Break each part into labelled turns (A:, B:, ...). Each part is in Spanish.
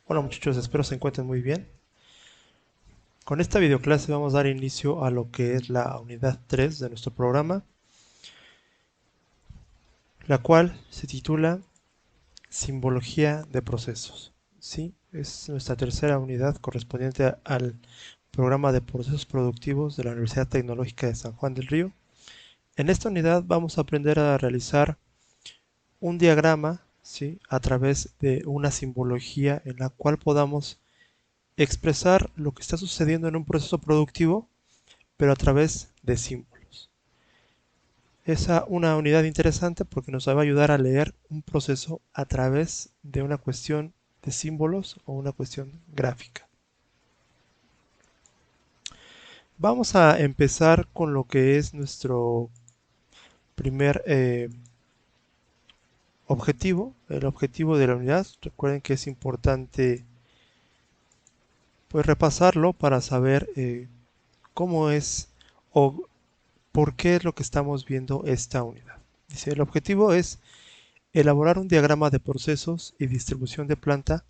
A: Hola muchachos, espero se encuentren muy bien. Con esta videoclase vamos a dar inicio a lo que es la unidad 3 de nuestro programa, la cual se titula Simbología de procesos. Sí, es nuestra tercera unidad correspondiente al programa de procesos productivos de la Universidad Tecnológica de San Juan del Río. En esta unidad vamos a aprender a realizar un diagrama, ¿sí?, a través de una simbología en la cual podamos expresar lo que está sucediendo en un proceso productivo pero a través de símbolos. Es una unidad interesante porque nos va a ayudar a leer un proceso a través de una cuestión de símbolos o una cuestión gráfica. Vamos a empezar con lo que es nuestro primer objetivo, el objetivo de la unidad. Recuerden que es importante pues repasarlo para saber cómo es o por qué es lo que estamos viendo esta unidad. Dice, el objetivo es elaborar un diagrama de procesos y distribución de planta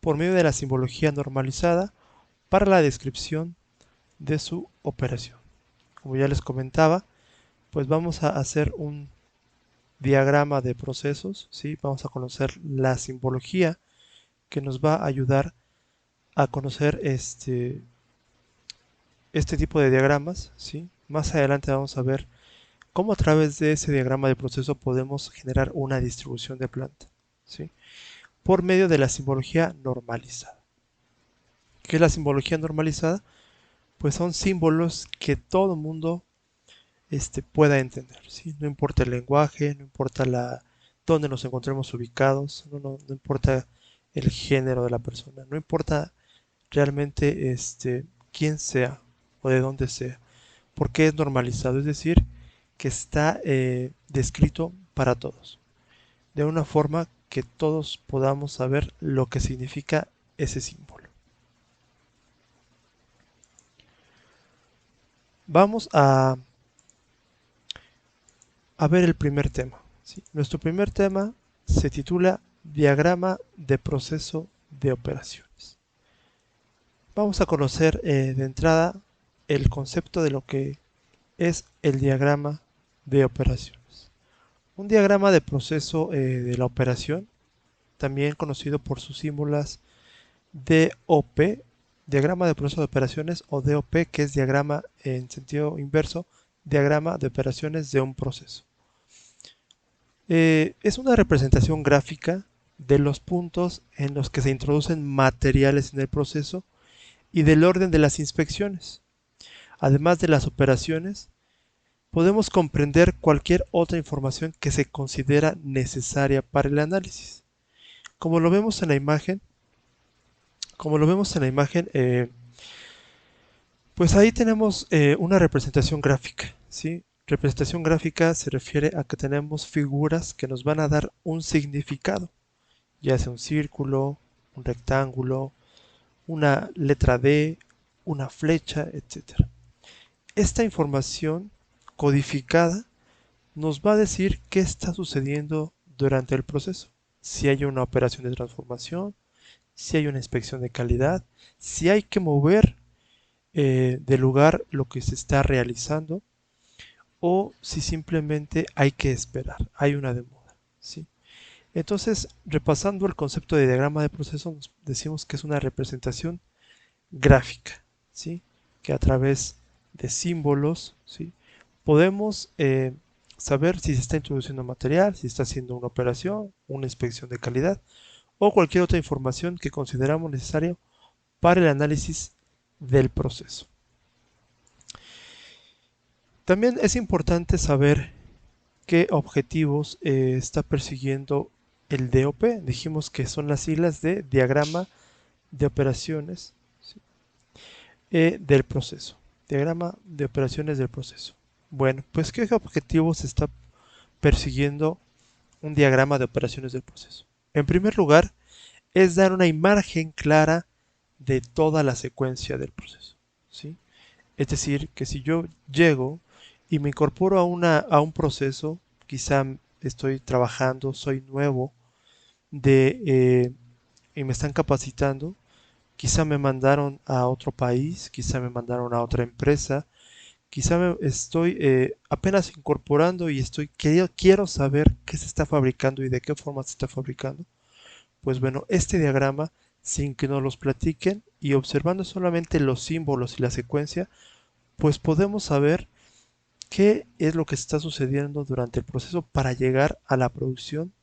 A: por medio de la simbología normalizada para la descripción de su operación. Como ya les comentaba, pues vamos a hacer un diagrama de procesos, ¿sí? Vamos a conocer la simbología que nos va a ayudar a conocer este tipo de diagramas, ¿sí? Más adelante vamos a ver cómo a través de ese diagrama de proceso podemos generar una distribución de planta, ¿sí?, por medio de la simbología normalizada. ¿Qué es la simbología normalizada? Pues son símbolos que todo mundo pueda entender, ¿sí? No importa el lenguaje, no importa dónde nos encontremos ubicados, no importa el género de la persona, no importa realmente quién sea o de dónde sea, porque es normalizado, es decir, que está descrito para todos, de una forma que todos podamos saber lo que significa ese símbolo. Vamos a ver el primer tema, ¿sí? Nuestro primer tema se titula Diagrama de proceso de operaciones. Vamos a conocer de entrada el concepto de lo que es el diagrama de operaciones. Un diagrama de proceso de la operación, también conocido por sus símbolos DOP, diagrama de proceso de operaciones, o DOP, que es diagrama en sentido inverso, diagrama de operaciones de un proceso. Es una representación gráfica de los puntos en los que se introducen materiales en el proceso y del orden de las inspecciones. Además de las operaciones, podemos comprender cualquier otra información que se considera necesaria para el análisis. Como lo vemos en la imagen, pues ahí tenemos una representación gráfica, ¿sí? Representación gráfica se refiere a que tenemos figuras que nos van a dar un significado, ya sea un círculo, un rectángulo, una letra D, una flecha, etcétera. Esta información codificada nos va a decir qué está sucediendo durante el proceso. Si hay una operación de transformación, si hay una inspección de calidad, si hay que mover de lugar lo que se está realizando o si simplemente hay que esperar, hay una demora, ¿sí? Entonces, repasando el concepto de diagrama de proceso, decimos que es una representación gráfica, ¿sí?, que a través de símbolos, ¿sí?, podemos saber si se está introduciendo material, si está haciendo una operación, una inspección de calidad o cualquier otra información que consideramos necesaria para el análisis del proceso. También es importante saber qué objetivos está persiguiendo el DOP. Dijimos que son las siglas de diagrama de operaciones, ¿sí?, del proceso. Diagrama de operaciones del proceso. Bueno, pues ¿qué objetivos está persiguiendo un diagrama de operaciones del proceso? En primer lugar, es dar una imagen clara de toda la secuencia del proceso, ¿sí? Es decir, que si yo llego y me incorporo a un proceso, quizá estoy trabajando, soy nuevo de y me están capacitando. Quizá me mandaron a otro país, quizá me mandaron a otra empresa, quizá me estoy apenas incorporando y quiero saber qué se está fabricando y de qué forma se está fabricando. Pues bueno, este diagrama, sin que nos los platiquen y observando solamente los símbolos y la secuencia, pues podemos saber qué es lo que está sucediendo durante el proceso para llegar a la producción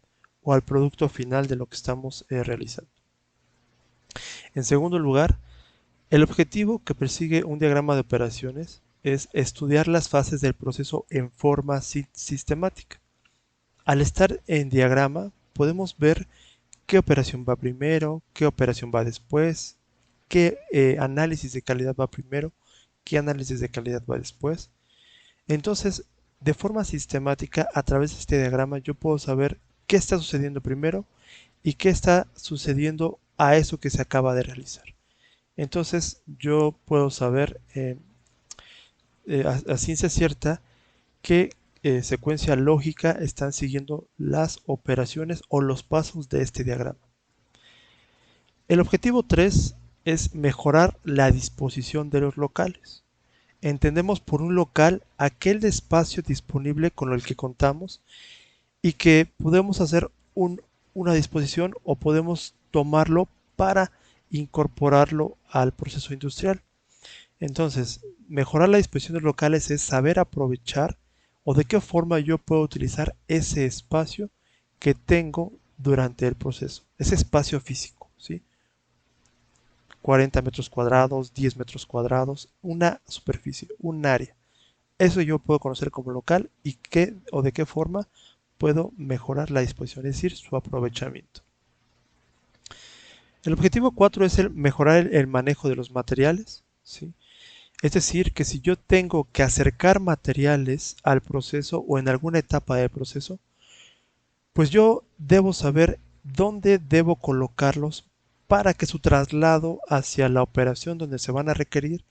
A: o al producto final de lo que estamos realizando. En segundo lugar, el objetivo que persigue un diagrama de operaciones es estudiar las fases del proceso en forma sistemática. Al estar en diagrama, podemos ver qué operación va primero, qué operación va después, qué análisis de calidad va primero, qué análisis de calidad va después. Entonces, de forma sistemática, a través de este diagrama, yo puedo saber qué está sucediendo primero y qué está sucediendo a eso que se acaba de realizar. Entonces, yo puedo saber a ciencia cierta qué secuencia lógica están siguiendo las operaciones o los pasos de este diagrama. El objetivo 3 es mejorar la disposición de los locales. Entendemos por un local aquel espacio disponible con el que contamos y que podemos hacer una disposición o podemos tomarlo para incorporarlo al proceso industrial. Entonces, mejorar la disposición de locales es saber aprovechar o de qué forma yo puedo utilizar ese espacio que tengo durante el proceso, ese espacio físico, ¿sí? 40 metros cuadrados, 10 metros cuadrados, una superficie, un área. Eso yo puedo conocer como local y qué o de qué forma puedo mejorar la disposición, es decir, su aprovechamiento. El objetivo 4 es mejorar el manejo de los materiales, ¿sí? Es decir, que si yo tengo que acercar materiales al proceso o en alguna etapa del proceso, pues yo debo saber dónde debo colocarlos para que su traslado hacia la operación donde se van a requerir,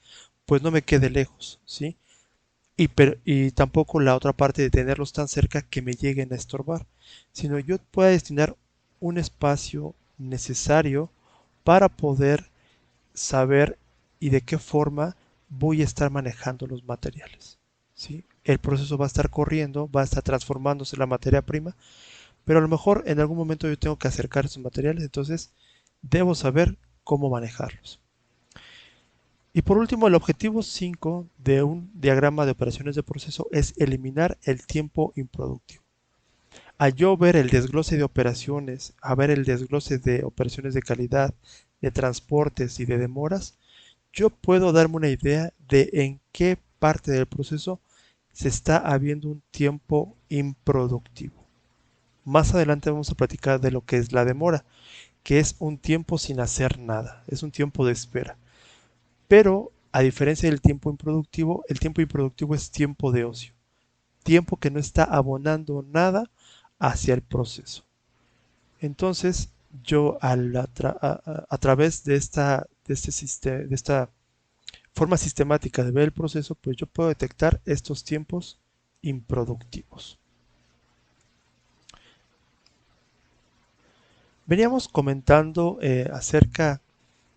A: pues no me quede lejos, ¿sí? Y tampoco la otra parte de tenerlos tan cerca que me lleguen a estorbar, sino yo pueda destinar un espacio necesario para poder saber y de qué forma voy a estar manejando los materiales, ¿sí? El proceso va a estar corriendo, va a estar transformándose la materia prima, pero a lo mejor en algún momento yo tengo que acercar esos materiales, entonces debo saber cómo manejarlos. Y por último, el objetivo 5 de un diagrama de operaciones de proceso es eliminar el tiempo improductivo. A yo ver el desglose de operaciones, a ver el desglose de operaciones de calidad, de transportes y de demoras, yo puedo darme una idea de en qué parte del proceso se está habiendo un tiempo improductivo. Más adelante vamos a platicar de lo que es la demora, que es un tiempo sin hacer nada, es un tiempo de espera. Pero a diferencia del tiempo improductivo, el tiempo improductivo es tiempo de ocio, tiempo que no está abonando nada hacia el proceso. Entonces, yo a través de esta forma sistemática de ver el proceso, pues yo puedo detectar estos tiempos improductivos. Veníamos comentando acerca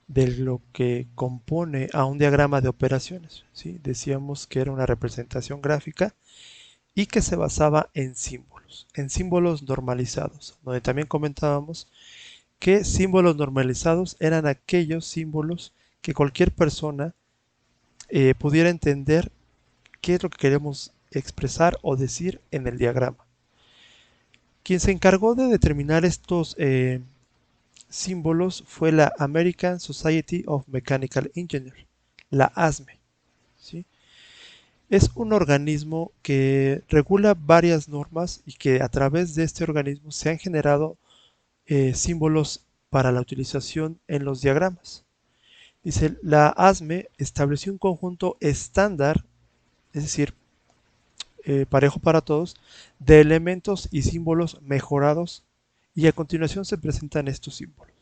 A: de lo que compone a un diagrama de operaciones, ¿sí? Decíamos que era una representación gráfica y que se basaba en símbolos normalizados, donde también comentábamos que símbolos normalizados eran aquellos símbolos que cualquier persona pudiera entender qué es lo que queremos expresar o decir en el diagrama. Quien se encargó de determinar estos símbolos fue la American Society of Mechanical Engineers, la ASME, ¿sí? Es un organismo que regula varias normas y que a través de este organismo se han generado símbolos para la utilización en los diagramas. Dice, la ASME estableció un conjunto estándar, es decir, parejo para todos, de elementos y símbolos mejorados y a continuación se presentan estos símbolos.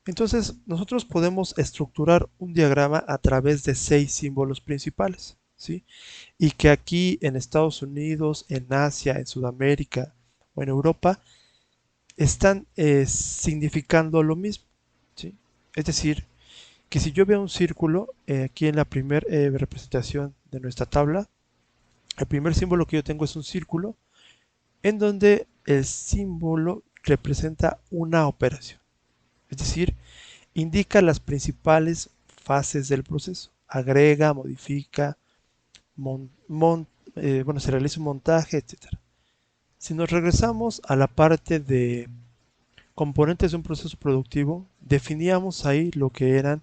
A: Entonces, nosotros podemos estructurar un diagrama a través de 6 símbolos principales, ¿sí? Y que aquí en Estados Unidos, en Asia, en Sudamérica o en Europa están significando lo mismo, ¿sí? Es decir, que si yo veo un círculo aquí en la primera representación de nuestra tabla, el primer símbolo que yo tengo es un círculo en donde el símbolo representa una operación, es decir, indica las principales fases del proceso, agrega, modifica, bueno, se realiza un montaje, etcétera. Si nos regresamos a la parte de componentes de un proceso productivo, definíamos ahí lo que eran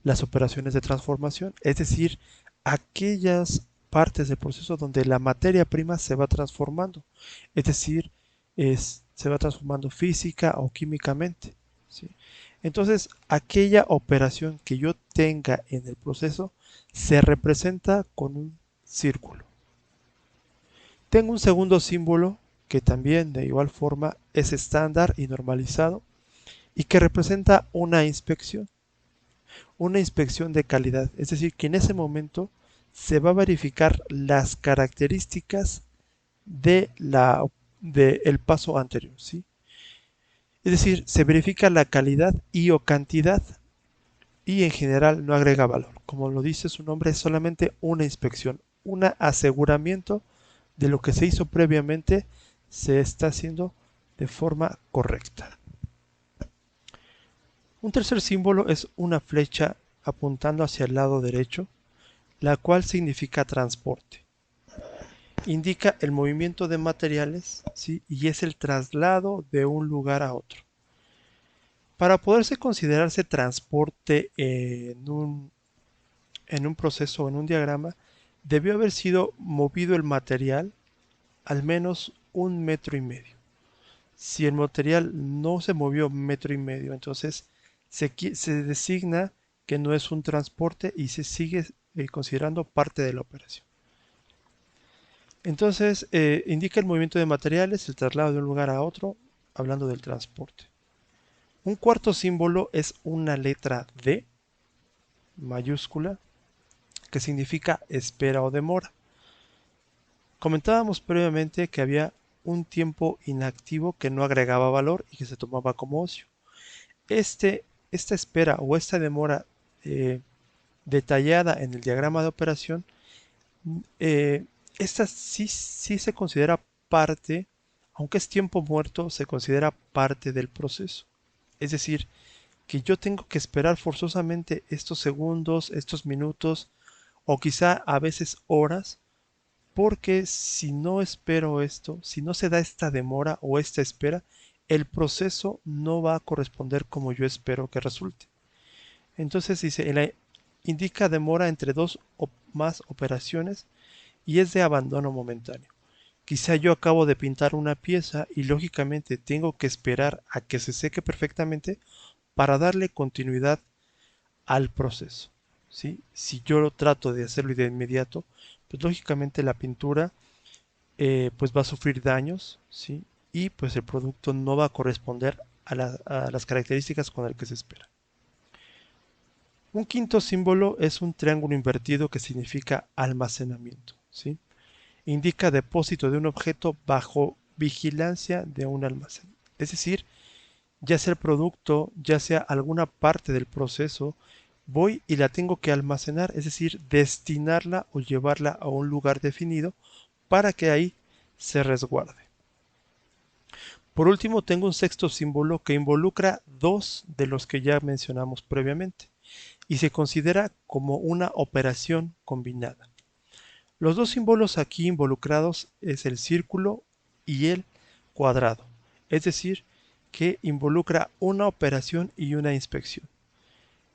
A: las operaciones de transformación, es decir, aquellas partes del proceso donde la materia prima se va transformando, es decir, se va transformando física o químicamente, ¿sí? Entonces, aquella operación que yo tenga en el proceso se representa con un círculo. Tengo un segundo símbolo que también de igual forma es estándar y normalizado y que representa una inspección de calidad, es decir, que en ese momento se va a verificar las características de el paso anterior, ¿sí? Es decir, se verifica la calidad y o cantidad y en general no agrega valor. Como lo dice su nombre, es solamente una inspección, un aseguramiento de lo que se hizo previamente se está haciendo de forma correcta. Un tercer símbolo es una flecha apuntando hacia el lado derecho, la cual significa transporte. Indica el movimiento de materiales, ¿sí? Y es el traslado de un lugar a otro. Para poderse considerarse transporte en un proceso o en un diagrama, debió haber sido movido el material al menos 1,5 metros. Si el material no se movió 1,5 metros, entonces se designa que no es un transporte y se sigue considerando parte de la operación. Entonces, indica el movimiento de materiales, el traslado de un lugar a otro, hablando del transporte. Un cuarto símbolo es una letra D mayúscula que significa espera o demora. Comentábamos previamente que había un tiempo inactivo que no agregaba valor y que se tomaba como ocio. Esta espera o esta demora eh, detallada en el diagrama de operación, eh, esta sí se considera parte, aunque es tiempo muerto, se considera parte del proceso. Es decir, que yo tengo que esperar forzosamente estos segundos, estos minutos o quizá a veces horas, porque si no espero esto, si no se da esta demora o esta espera, el proceso no va a corresponder como yo espero que resulte. Entonces dice, indica demora entre dos o más operaciones y es de abandono momentáneo. Quizá yo acabo de pintar una pieza y lógicamente tengo que esperar a que se seque perfectamente para darle continuidad al proceso, ¿sí? Si yo trato de hacerlo de inmediato, pues lógicamente la pintura pues va a sufrir daños, ¿sí? Y pues el producto no va a corresponder a las características con el que se espera. Un quinto símbolo es un triángulo invertido que significa almacenamiento, ¿sí? Indica depósito de un objeto bajo vigilancia de un almacén. Es decir, ya sea el producto, ya sea alguna parte del proceso, voy y la tengo que almacenar, es decir, destinarla o llevarla a un lugar definido para que ahí se resguarde. Por último, tengo un sexto símbolo que involucra dos de los que ya mencionamos previamente y se considera como una operación combinada. Los dos símbolos aquí involucrados es el círculo y el cuadrado, es decir, que involucra una operación y una inspección.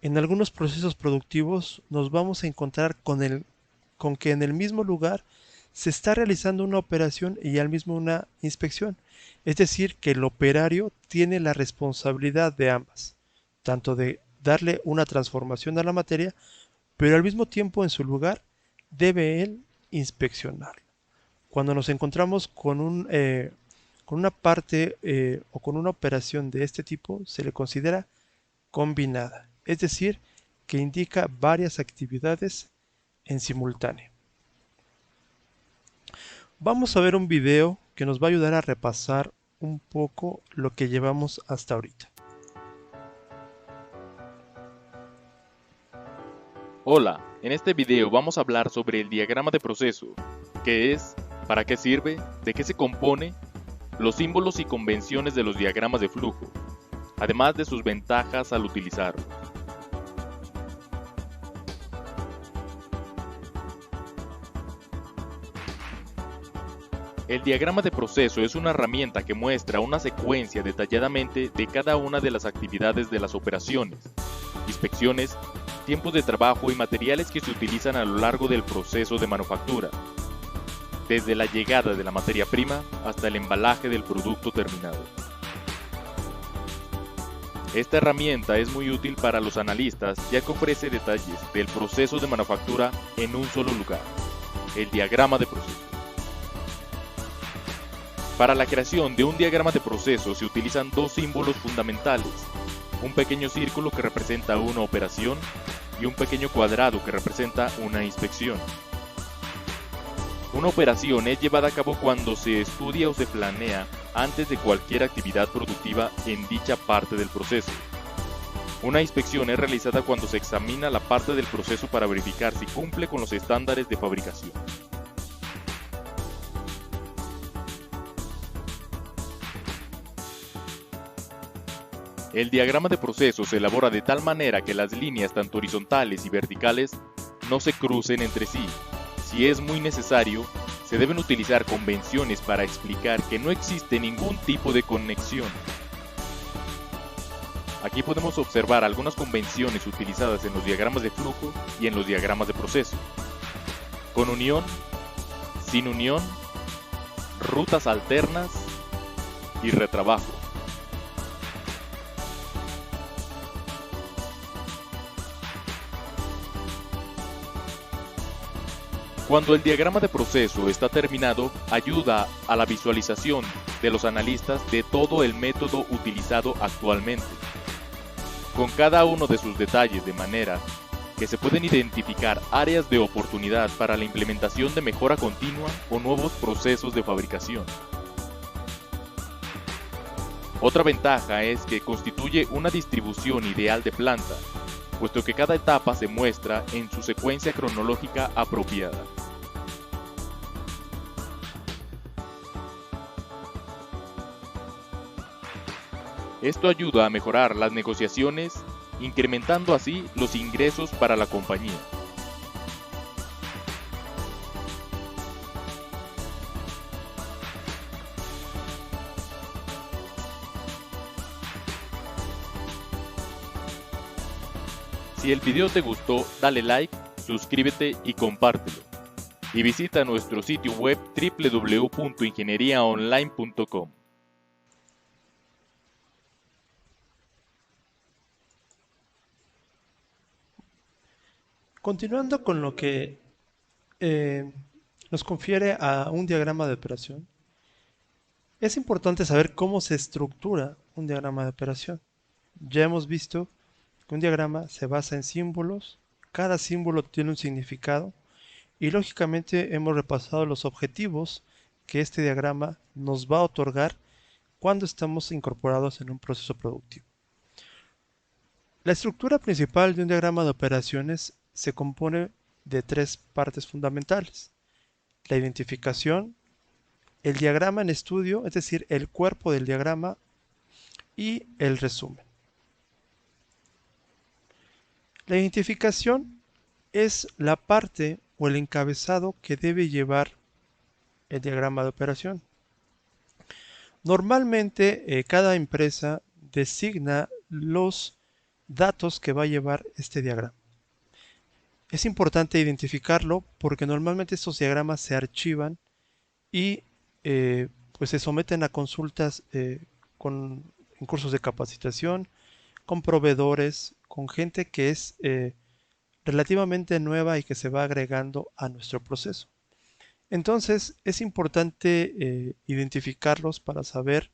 A: En algunos procesos productivos nos vamos a encontrar con que en el mismo lugar se está realizando una operación y al mismo una inspección. Es decir, que el operario tiene la responsabilidad de ambas, tanto de darle una transformación a la materia, pero al mismo tiempo en su lugar debe él inspeccionarlo. Cuando nos encontramos con una parte o con una operación de este tipo, se le considera combinada, es decir, que indica varias actividades en simultáneo. Vamos a ver un video que nos va a ayudar a repasar un poco lo que llevamos hasta ahorita.
B: Hola, en este video vamos a hablar sobre el diagrama de proceso, qué es, para qué sirve, de qué se compone, los símbolos y convenciones de los diagramas de flujo, además de sus ventajas al utilizarlo. El diagrama de proceso es una herramienta que muestra una secuencia detalladamente de cada una de las actividades de las operaciones, inspecciones, tiempos de trabajo y materiales que se utilizan a lo largo del proceso de manufactura, desde la llegada de la materia prima hasta el embalaje del producto terminado. Esta herramienta es muy útil para los analistas ya que ofrece detalles del proceso de manufactura en un solo lugar, el diagrama de proceso. Para la creación de un diagrama de proceso se utilizan dos símbolos fundamentales, un pequeño círculo que representa una operación y un pequeño cuadrado que representa una inspección. Una operación es llevada a cabo cuando se estudia o se planea antes de cualquier actividad productiva en dicha parte del proceso. Una inspección es realizada cuando se examina la parte del proceso para verificar si cumple con los estándares de fabricación. El diagrama de proceso se elabora de tal manera que las líneas tanto horizontales y verticales no se crucen entre sí. Si es muy necesario, se deben utilizar convenciones para explicar que no existe ningún tipo de conexión. Aquí podemos observar algunas convenciones utilizadas en los diagramas de flujo y en los diagramas de proceso. Con unión, sin unión, rutas alternas y retrabajo. Cuando el diagrama de proceso está terminado, ayuda a la visualización de los analistas de todo el método utilizado actualmente, con cada uno de sus detalles de manera que se pueden identificar áreas de oportunidad para la implementación de mejora continua o nuevos procesos de fabricación. Otra ventaja es que constituye una distribución ideal de planta, puesto que cada etapa se muestra en su secuencia cronológica apropiada. Esto ayuda a mejorar las negociaciones, incrementando así los ingresos para la compañía. Si el video te gustó, dale like, suscríbete y compártelo. Y visita nuestro sitio web www.ingenieriaonline.com.
A: Continuando con lo que nos confiere a un diagrama de operación, es importante saber cómo se estructura un diagrama de operación. Ya hemos visto que un diagrama se basa en símbolos, cada símbolo tiene un significado y lógicamente hemos repasado los objetivos que este diagrama nos va a otorgar cuando estamos incorporados en un proceso productivo. La estructura principal de un diagrama de operaciones se compone de tres partes fundamentales: la identificación, el diagrama en estudio, es decir, el cuerpo del diagrama, y el resumen. La identificación es la parte o el encabezado que debe llevar el diagrama de operación. Normalmente cada empresa designa los datos que va a llevar este diagrama. Es importante identificarlo porque normalmente estos diagramas se archivan y pues se someten a consultas en cursos de capacitación, con proveedores, con gente que es relativamente nueva y que se va agregando a nuestro proceso. Entonces es importante identificarlos para saber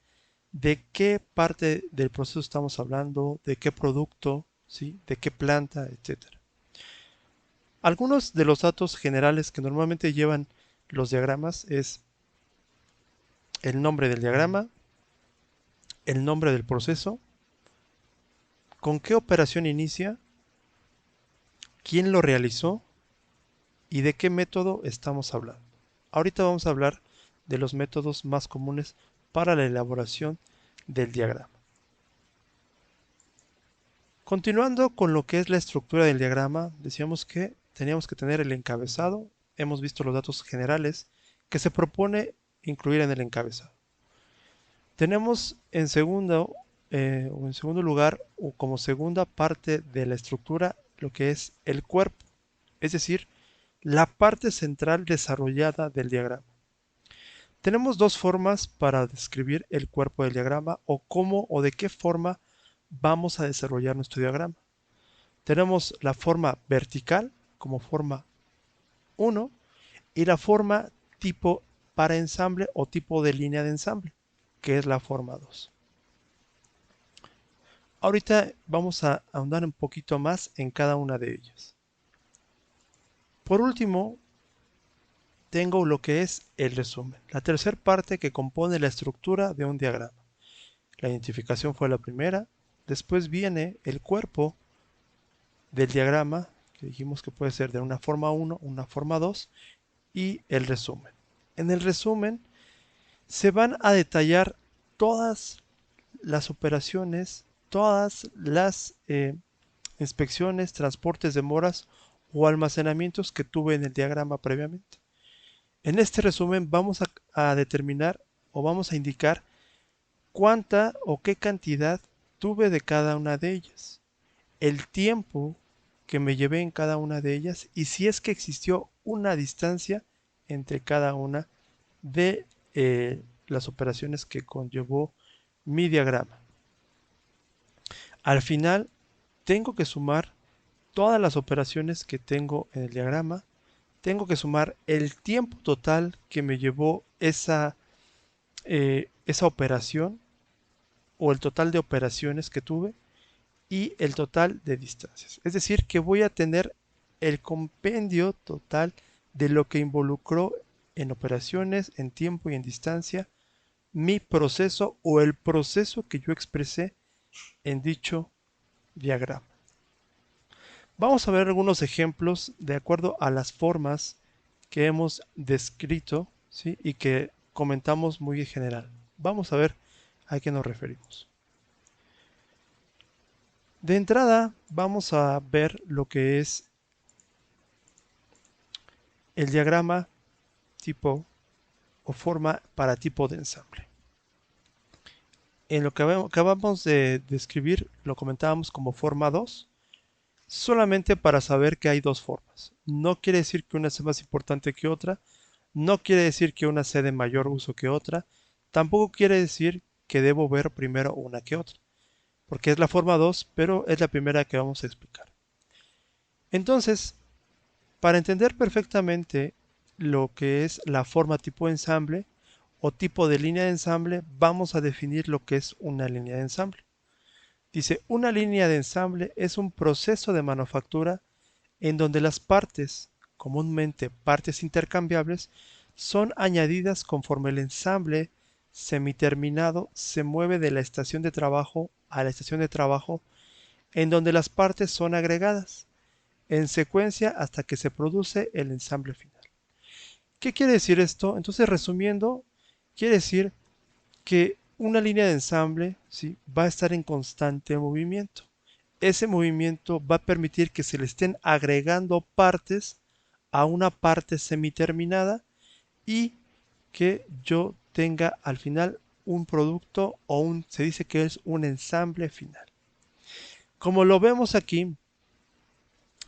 A: de qué parte del proceso estamos hablando, de qué producto, ¿sí? De qué planta, etcétera. Algunos de los datos generales que normalmente llevan los diagramas es el nombre del diagrama, el nombre del proceso, con qué operación inicia, quién lo realizó y de qué método estamos hablando. Ahorita vamos a hablar de los métodos más comunes para la elaboración del diagrama. Continuando con lo que es la estructura del diagrama, decíamos que teníamos que tener el encabezado. Hemos visto los datos generales que se propone incluir en el encabezado. Tenemos en segundo lugar, o como segunda parte de la estructura, lo que es el cuerpo, es decir, la parte central desarrollada del diagrama. Tenemos dos formas para describir el cuerpo del diagrama o cómo o de qué forma vamos a desarrollar nuestro diagrama. Tenemos la forma vertical como forma 1 y la forma tipo para ensamble o tipo de línea de ensamble, que es la forma 2. Ahorita vamos a ahondar un poquito más en cada una de ellas. Por último, tengo lo que es el resumen, la tercera parte que compone la estructura de un diagrama. La identificación fue la primera, después viene el cuerpo del diagrama, que dijimos que puede ser de una forma 1, una forma 2, y el resumen. En el resumen se van a detallar todas las operaciones, todas las inspecciones, transportes, demoras o almacenamientos que tuve en el diagrama previamente. En este resumen vamos a determinar o vamos a indicar cuánta o qué cantidad tuve de cada una de ellas, el tiempo que me llevé en cada una de ellas y si es que existió una distancia entre cada una de las operaciones que conllevó mi diagrama. Al final tengo que sumar todas las operaciones que tengo en el diagrama, tengo que sumar el tiempo total que me llevó esa operación o el total de operaciones que tuve y el total de distancias. Es decir, que voy a tener el compendio total de lo que involucró en operaciones, en tiempo y en distancia mi proceso o el proceso que yo expresé en dicho diagrama. Vamos a ver algunos ejemplos de acuerdo a las formas que hemos descrito, ¿sí? Y que comentamos muy en general. Vamos a ver a qué nos referimos. De entrada, vamos a ver lo que es el diagrama tipo o forma para tipo de ensamble. En lo que acabamos de describir, lo comentábamos como forma 2, solamente para saber que hay dos formas. No quiere decir que una sea más importante que otra, no quiere decir que una sea de mayor uso que otra, tampoco quiere decir que debo ver primero una que otra, porque es la forma 2, pero es la primera que vamos a explicar. Entonces, para entender perfectamente lo que es la forma tipo ensamble o tipo de línea de ensamble, vamos a definir lo que es una línea de ensamble. Dice, una línea de ensamble es un proceso de manufactura en donde las partes, comúnmente partes intercambiables, son añadidas conforme el ensamble semiterminado se mueve de la estación de trabajo a la estación de trabajo en donde las partes son agregadas en secuencia hasta que se produce el ensamble final. ¿Qué quiere decir esto? Entonces, resumiendo, quiere decir que una línea de ensamble, ¿sí?, va a estar en constante movimiento. Ese movimiento va a permitir que se le estén agregando partes a una parte semiterminada y que yo tenga al final un producto o se dice que es un ensamble final. Como lo vemos aquí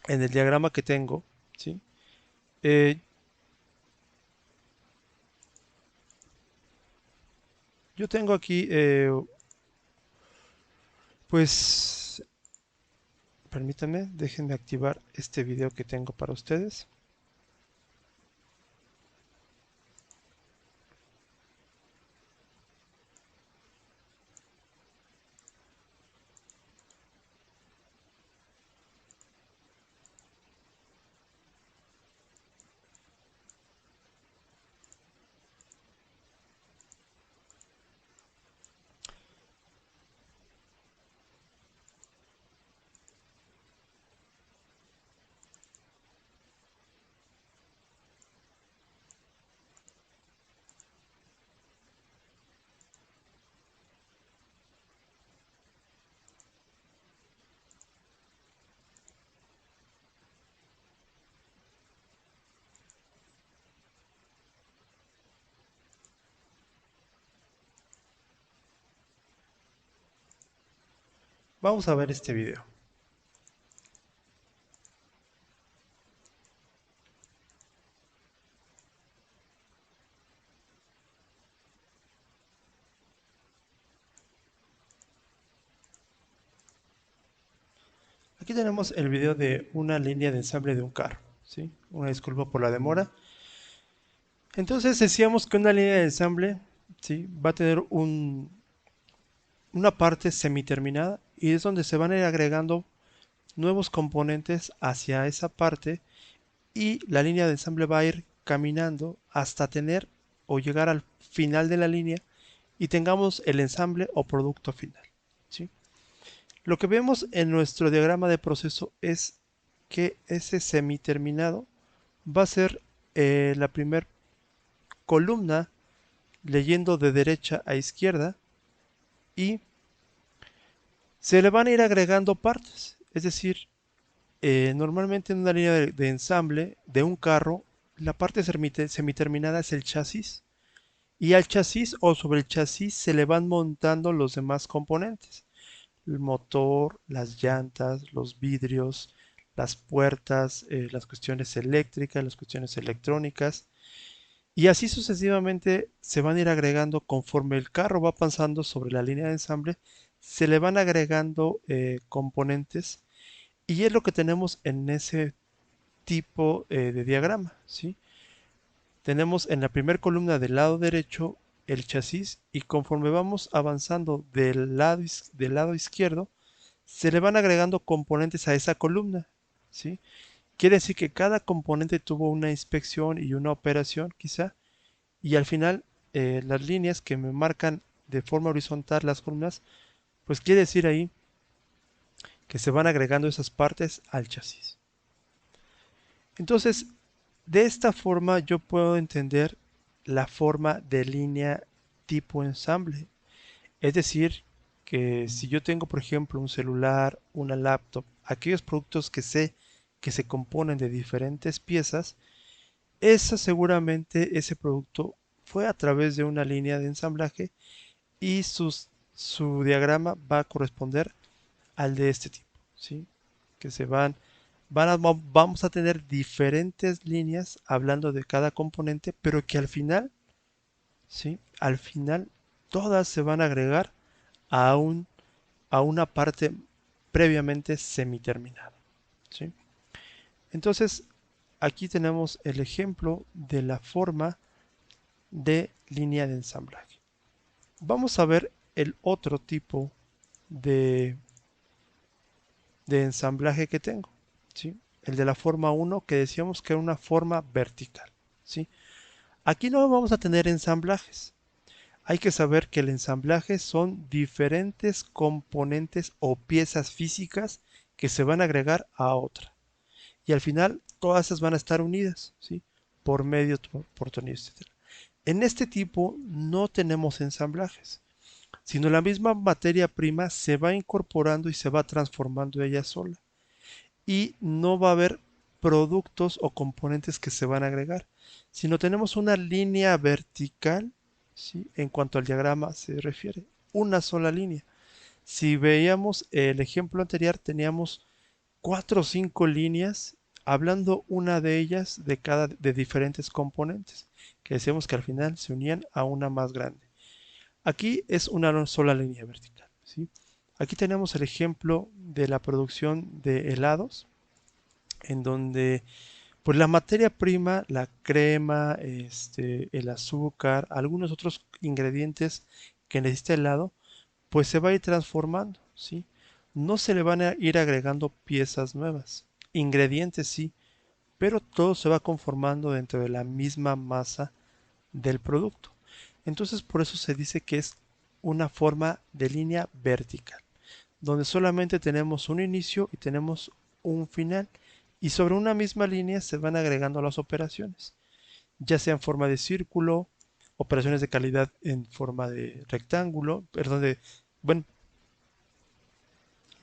A: en el diagrama que tengo, ¿sí? Eh, yo tengo aquí, pues, permítanme, déjenme activar este video que tengo para ustedes. Vamos a ver este video. Aquí tenemos el video de una línea de ensamble de un carro, ¿sí? Una disculpa por la demora. Entonces decíamos que una línea de ensamble, ¿sí? Va a tener una parte semiterminada y es donde se van a ir agregando nuevos componentes hacia esa parte y la línea de ensamble va a ir caminando hasta tener o llegar al final de la línea y tengamos el ensamble o producto final, ¿sí? Lo que vemos en nuestro diagrama de proceso es que ese semiterminado va a ser la primera columna leyendo de derecha a izquierda y se le van a ir agregando partes. Es decir, normalmente en una línea de ensamble de un carro, la parte semiterminada es el chasis. Y al chasis o sobre el chasis se le van montando los demás componentes. El motor, las llantas, los vidrios, las puertas, las cuestiones eléctricas, las cuestiones electrónicas. Y así sucesivamente se van a ir agregando conforme el carro va pasando sobre la línea de ensamble, se le van agregando componentes y es lo que tenemos en ese tipo de diagrama, ¿sí? Tenemos en la primera columna del lado derecho el chasis y conforme vamos avanzando del lado izquierdo, se le van agregando componentes a esa columna, ¿sí? Quiere decir que cada componente tuvo una inspección y una operación quizá, y al final las líneas que me marcan de forma horizontal las columnas, pues quiere decir ahí que se van agregando esas partes al chasis. Entonces, de esta forma yo puedo entender la forma de línea tipo ensamble. Es decir, que si yo tengo, por ejemplo, un celular, una laptop, aquellos productos que sé que se componen de diferentes piezas, seguramente ese producto fue a través de una línea de ensamblaje y su diagrama va a corresponder al de este tipo, ¿sí? Que vamos a tener diferentes líneas hablando de cada componente, pero que al final, ¿sí? Al final todas se van a agregar a a una parte previamente semiterminada, ¿sí? Entonces, aquí tenemos el ejemplo de la forma de línea de ensamblaje. Vamos a ver el otro tipo de, de ensamblaje que tengo, ¿sí? El de la forma 1 que decíamos que era una forma vertical, ¿sí? Aquí no vamos a tener ensamblajes. Hay que saber que el ensamblaje son diferentes componentes o piezas físicas que se van a agregar a otra. Y al final todas esas van a estar unidas, ¿sí? Por medio, por tornillos, etc. En este tipo no tenemos ensamblajes, sino la misma materia prima se va incorporando y se va transformando ella sola. Y no va a haber productos o componentes que se van a agregar, sino tenemos una línea vertical, ¿sí? En cuanto al diagrama se refiere, una sola línea. Si veíamos el ejemplo anterior, teníamos 4 o 5 líneas, hablando una de ellas de diferentes componentes, que decíamos que al final se unían a una más grande. Aquí es una sola línea vertical, ¿sí? Aquí tenemos el ejemplo de la producción de helados, en donde pues la materia prima, la crema, el azúcar, algunos otros ingredientes que necesita el helado, pues se va a ir transformando, ¿sí? No se le van a ir agregando piezas nuevas, ingredientes sí, pero todo se va conformando dentro de la misma masa del producto. Entonces por eso se dice que es una forma de línea vertical, donde solamente tenemos un inicio y tenemos un final, y sobre una misma línea se van agregando las operaciones, ya sea en forma de círculo, operaciones de calidad en forma de rectángulo, perdón, bueno,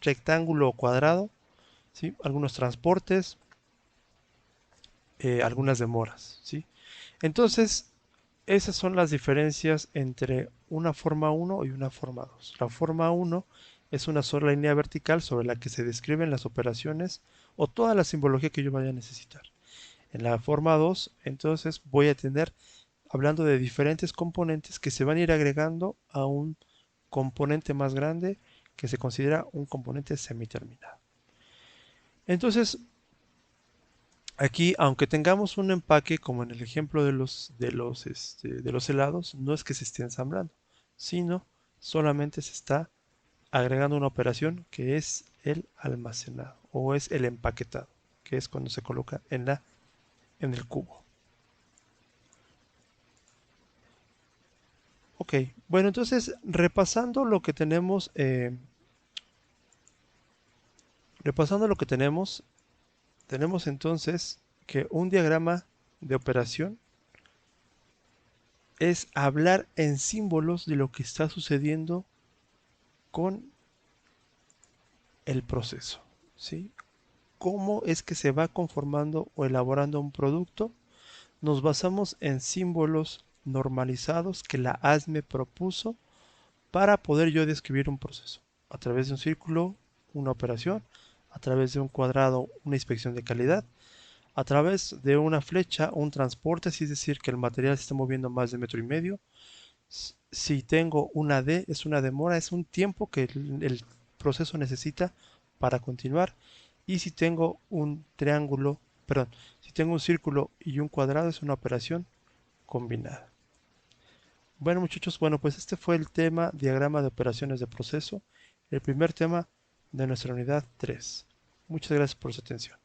A: rectángulo o cuadrado, ¿sí? Algunos transportes, algunas demoras, ¿sí? Entonces, esas son las diferencias entre una forma 1 y una forma 2. La forma 1 es una sola línea vertical sobre la que se describen las operaciones o toda la simbología que yo vaya a necesitar. En la forma 2, entonces voy a tener, hablando de diferentes componentes que se van a ir agregando a un componente más grande que se considera un componente semiterminado. Entonces, aquí, aunque tengamos un empaque, como en el ejemplo de los helados, no es que se esté ensamblando, sino solamente se está agregando una operación que es el almacenado o es el empaquetado, que es cuando se coloca en el cubo. Ok, bueno, entonces repasando lo que tenemos entonces que un diagrama de operación es hablar en símbolos de lo que está sucediendo con el proceso, ¿sí? Cómo es que se va conformando o elaborando un producto. Nos basamos en símbolos normalizados que la ASME propuso para poder yo describir un proceso. A través de un círculo, una operación; a través de un cuadrado, una inspección de calidad; a través de una flecha, un transporte, es decir, que el material se está moviendo más de metro y medio. Si tengo una D, es una demora, es un tiempo que el proceso necesita para continuar. Y si tengo un triángulo, perdón, si tengo un círculo y un cuadrado, es una operación combinada. Bueno, muchachos, bueno, pues este fue el tema diagrama de operaciones de proceso, el primer tema de nuestra unidad 3. Muchas gracias por su atención.